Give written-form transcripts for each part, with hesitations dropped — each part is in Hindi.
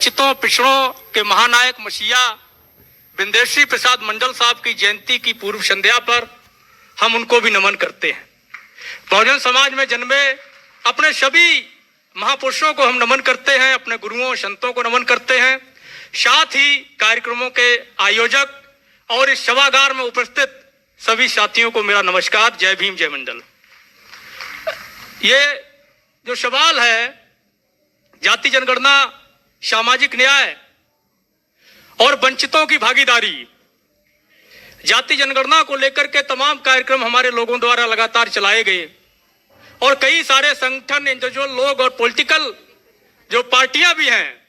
वंचितों पिछड़ों के महानायक मसीहा बिंदेश्वरी प्रसाद मंडल साहब की जयंती की पूर्व संध्या पर हम उनको भी नमन करते हैं। बहुजन समाज में जन्मे अपने सभी महापुरुषों को हम नमन करते हैं, अपने गुरुओं संतों को नमन करते हैं। साथ ही कार्यक्रमों के आयोजक और इस सभागार में उपस्थित सभी साथियों को मेरा नमस्कार। जय भीम, जय मंडल। ये जो सवाल है जाति जनगणना, सामाजिक न्याय और वंचितों की भागीदारी, जाति जनगणना को लेकर के तमाम कार्यक्रम हमारे लोगों द्वारा लगातार चलाए गए और कई सारे संगठन, इंडिविजुअल लोग और पॉलिटिकल जो पार्टियां भी हैं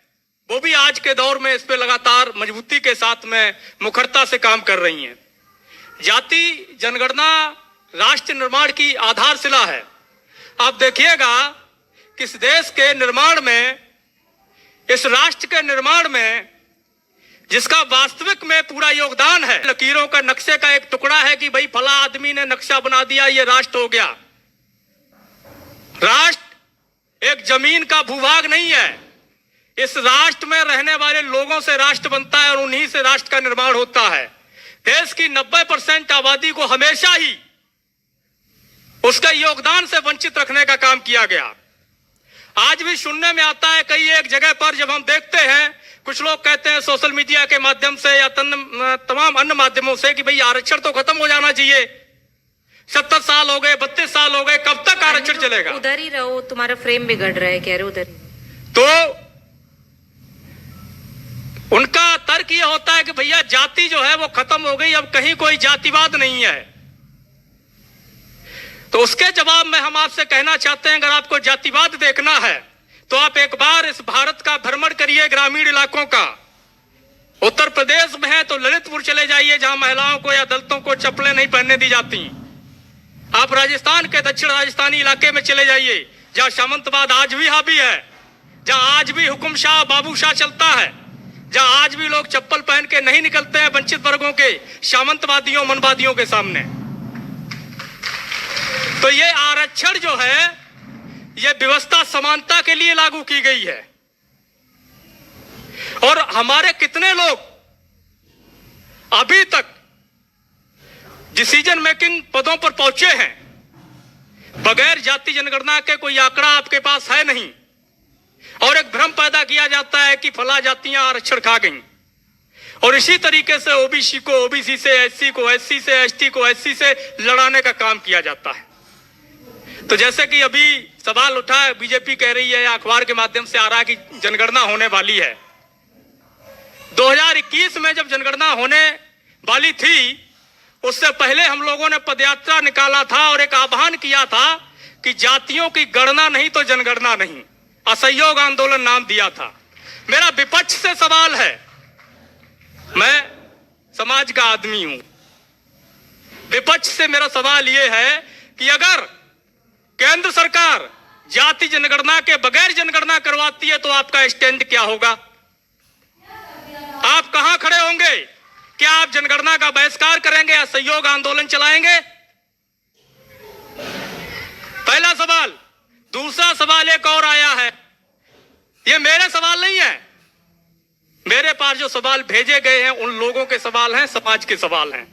वो भी आज के दौर में इस पे लगातार मजबूती के साथ में मुखरता से काम कर रही हैं। जाति जनगणना राष्ट्र निर्माण की आधारशिला है। आप देखिएगा कि इस देश के निर्माण में, इस राष्ट्र के निर्माण में जिसका वास्तविक में पूरा योगदान है, लकीरों का नक्शे का एक टुकड़ा है कि भाई फला आदमी ने नक्शा बना दिया, ये राष्ट्र हो गया। राष्ट्र एक जमीन का भूभाग नहीं है। इस राष्ट्र में रहने वाले लोगों से राष्ट्र बनता है और उन्हीं से राष्ट्र का निर्माण होता है। देश की 90% आबादी को हमेशा ही उसके योगदान से वंचित रखने का काम किया गया। आज भी सुनने में आता है कई एक जगह पर, जब हम देखते हैं कुछ लोग कहते हैं सोशल मीडिया के माध्यम से या तमाम अन्य माध्यमों से कि भाई आरक्षण तो खत्म हो जाना चाहिए। 70 साल हो गए, 32 साल हो गए, कब तक आरक्षण चलेगा? उधर ही रहो, तुम्हारा फ्रेम बिगड़ रहा है, कह रहे उधर। तो उनका तर्क ये होता है कि भैया जाति जो है वो खत्म हो गई, अब कहीं कोई जातिवाद नहीं है। तो उसके जवाब में हम आपसे कहना चाहते हैं, अगर आपको जातिवाद देखना है तो आप एक बार इस भारत का भ्रमण करिए, ग्रामीण इलाकों का। उत्तर प्रदेश में है तो ललितपुर चले जाइए, जहां महिलाओं को या दलितों को चप्पलें नहीं पहनने दी जाती। आप राजस्थान के दक्षिण राजस्थानी इलाके में चले जाइए, जहां सामंतवाद आज भी हावी है, जहां आज भी हुकुमशाह बाबूशाह चलता है, जहां आज भी लोग चप्पल पहन के नहीं निकलते हैं वंचित वर्गों के सामंतवादियों मनवादियों के सामने। तो ये आरक्षण जो है ये व्यवस्था समानता के लिए लागू की गई है। और हमारे कितने लोग अभी तक डिसीजन मेकिंग पदों पर पहुंचे हैं बगैर जाति जनगणना के? कोई आंकड़ा आपके पास है नहीं। और एक भ्रम पैदा किया जाता है कि फला जातियां आरक्षण खा गईं। और इसी तरीके से ओबीसी को ओबीसी से, एससी को एससी से, एसटी को एससी से लड़ाने का काम किया जाता है। तो जैसे कि अभी सवाल उठा है, बीजेपी कह रही है या अखबार के माध्यम से आ रहा है कि जनगणना होने वाली है। 2021 में जब जनगणना होने वाली थी, उससे पहले हम लोगों ने पदयात्रा निकाला था और एक आह्वान किया था कि जातियों की गणना नहीं तो जनगणना नहीं, असहयोग आंदोलन नाम दिया था। मेरा विपक्ष से सवाल है, मैं समाज का आदमी हूं, विपक्ष से मेरा सवाल यह है कि अगर केंद्र सरकार जाति जनगणना के बगैर जनगणना करवाती है तो आपका स्टैंड क्या होगा? आप कहां खड़े होंगे? क्या आप जनगणना का बहिष्कार करेंगे या सहयोग आंदोलन चलाएंगे? पहला सवाल। दूसरा सवाल एक और आया है, ये मेरे सवाल नहीं है, मेरे पास जो सवाल भेजे गए हैं उन लोगों के सवाल हैं, समाज के सवाल हैं।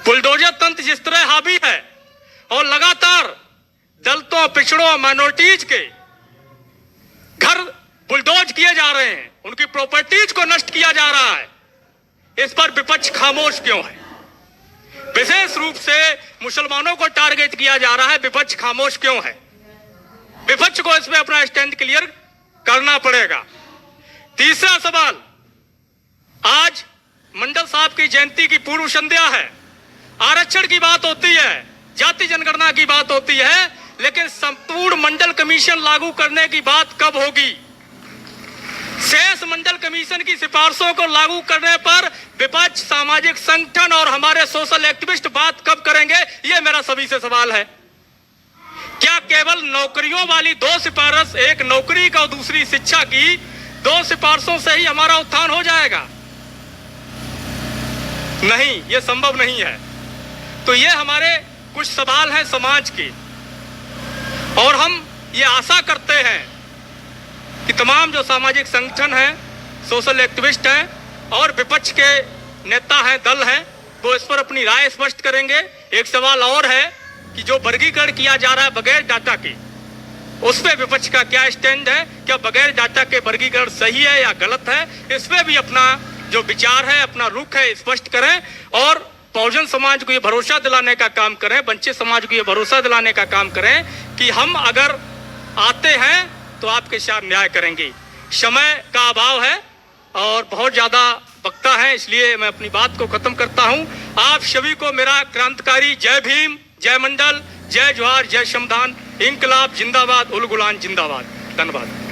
बुलडोजर तंत्र जिस तरह हावी है और लगातार दलितों, पिछड़ों, माइनॉरिटीज के घर बुलडोज किए जा रहे हैं, उनकी प्रॉपर्टीज को नष्ट किया जा रहा है, इस पर विपक्ष खामोश क्यों है? विशेष रूप से मुसलमानों को टारगेट किया जा रहा है, विपक्ष खामोश क्यों है? विपक्ष को इसमें अपना स्टैंड क्लियर करना पड़ेगा। तीसरा सवाल, आज मंडल साहब की जयंती की पूर्व संध्या है, आरक्षण की बात होती है, जाति जनगणना की बात होती है, लेकिन संपूर्ण मंडल कमीशन लागू करने की बात कब होगी? शेष मंडल कमीशन की सिफारिशों को लागू करने पर विपक्ष, सामाजिक संगठन और हमारे सोशल एक्टिविस्ट बात कब करेंगे? यह मेरा सभी से सवाल है। क्या केवल नौकरियों वाली 2 सिफारिश, एक नौकरी का और दूसरी शिक्षा की 2 सिफारिशों से ही हमारा उत्थान हो जाएगा? नहीं, यह संभव नहीं है। तो ये हमारे कुछ सवाल हैं समाज के, और हम ये आशा करते हैं कि तमाम जो सामाजिक संगठन हैं सोशल एक्टिविस्ट हैं और विपक्ष के नेता हैं, दल हैं, वो इस पर अपनी राय स्पष्ट करेंगे। एक सवाल और है कि जो वर्गीकरण किया जा रहा है बगैर डाटा के, उस पे विपक्ष का क्या स्टैंड है? क्या बगैर डाटा के वर्गीकरण सही है या गलत है? इस पे भी अपना जो विचार है, अपना रुख है, स्पष्ट करें और बहुजन समाज को ये भरोसा दिलाने का काम करें, वंचित समाज को ये भरोसा दिलाने का काम करें कि हम अगर आते हैं तो आपके साथ न्याय करेंगे। समय का अभाव है और बहुत ज़्यादा वक्ता है, इसलिए मैं अपनी बात को खत्म करता हूँ। आप सभी को मेरा क्रांतिकारी जय भीम, जय मंडल, जय जोहार, जय शमदान, इंकलाब जिंदाबाद, उल गुलान जिंदाबाद। धन्यवाद।